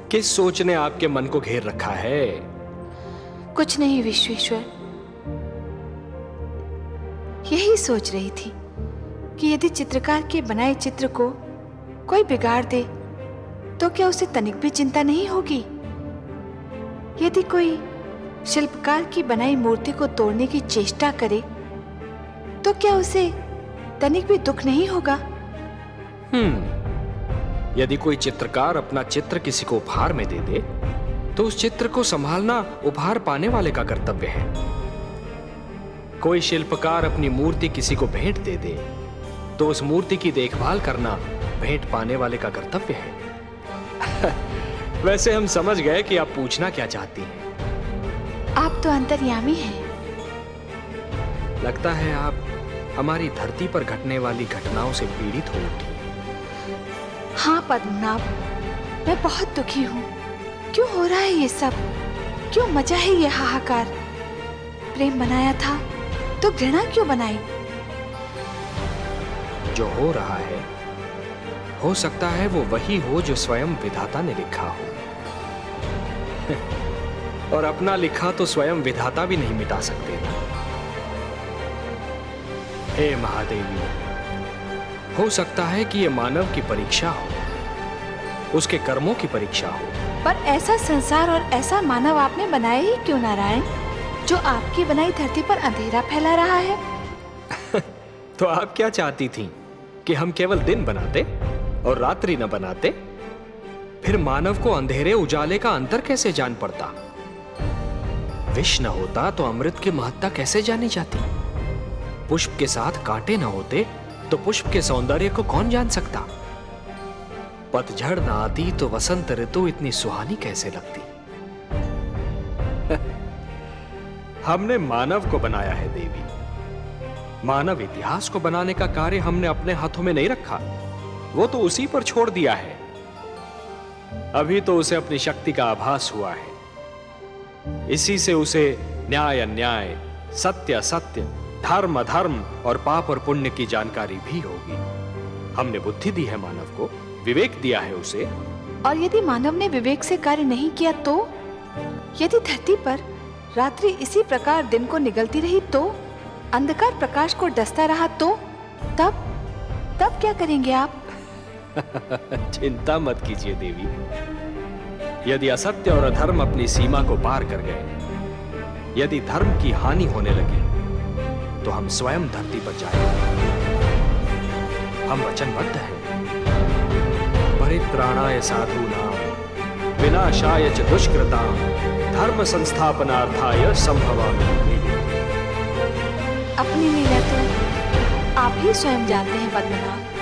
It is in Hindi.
किस सोच ने आपके मन को घेर रखा है? कुछ नहीं विश्वेश्वर, यही सोच रही थी कि यदि चित्रकार के बनाए चित्र को कोई बिगाड़ दे तो क्या उसे तनिक भी चिंता नहीं होगी? यदि कोई शिल्पकार की बनाई मूर्ति को तोड़ने की चेष्टा करे तो क्या उसे तनिक भी दुख नहीं होगा? यदि कोई चित्रकार अपना चित्र किसी को उपहार में दे दे तो उस चित्र को संभालना उपहार पाने वाले का कर्तव्य है। कोई शिल्पकार अपनी मूर्ति किसी को भेंट दे दे तो उस मूर्ति की देखभाल करना भेंट पाने वाले का कर्तव्य है। वैसे हम समझ गए कि आप पूछना क्या चाहती हैं। आप तो अंतर्यामी हैं। लगता है आप हमारी धरती पर घटने वाली घटनाओं से पीड़ित हो उठी। हाँ पद्मनाभ, मैं बहुत दुखी हूँ। क्यों हो रहा है ये सब? क्यों मचा है ये हाहाकार? प्रेम बनाया था तो घृणा क्यों बनाई? जो हो रहा है हो सकता है वो वही हो जो स्वयं विधाता ने लिखा हो। और अपना लिखा तो स्वयं विधाता भी नहीं मिटा सकते ना। हे महादेवी, हो सकता है कि ये मानव की परीक्षा हो, उसके कर्मों की परीक्षा हो। पर ऐसा संसार और ऐसा मानव आपने बनाया ही क्यों नारायण, जो आपकी बनाई धरती पर अंधेरा फैला रहा है? तो आप क्या चाहती थीं कि हम केवल दिन बनाते और रात्रि न बनाते? फिर मानव को अंधेरे उजाले का अंतर कैसे जान पड़ता? विष न होता तो अमृत की महत्ता कैसे जानी जाती? पुष्प के साथ कांटे न होते तो पुष्प के सौंदर्य को कौन जान सकता? पतझड़ न आती तो वसंत ऋतु इतनी सुहानी कैसे लगती? हमने मानव को बनाया है देवी। मानव इतिहास को बनाने का कार्य हमने अपने हाथों में नहीं रखा, वो तो उसी पर छोड़ दिया है। अभी तो उसे अपनी शक्ति का आभास हुआ है। इसी से उसे न्याय अन्याय, सत्य असत्य, धर्म अधर्म और पाप और पुण्य की जानकारी भी होगी। हमने बुद्धि दी है मानव को, विवेक दिया है उसे। और यदि मानव ने विवेक से कार्य नहीं किया तो? यदि धरती पर रात्रि इसी प्रकार दिन को निगलती रही तो? अंधकार प्रकाश को डसता रहा तो? तब क्या करेंगे आप? चिंता मत कीजिए देवी। यदि असत्य और अधर्म अपनी सीमा को पार कर गए, यदि धर्म की हानि होने लगी, तो हम स्वयं धरती पर जाएंगे। हम वचनबद्ध हैं। परित्राणाय साधूनां विनाशाय च दुष्कृतां धर्म संस्थापनार्थाय संभवामि युगे। अपनी लीला तो आप ही स्वयं जानते हैं पद्मनाभ।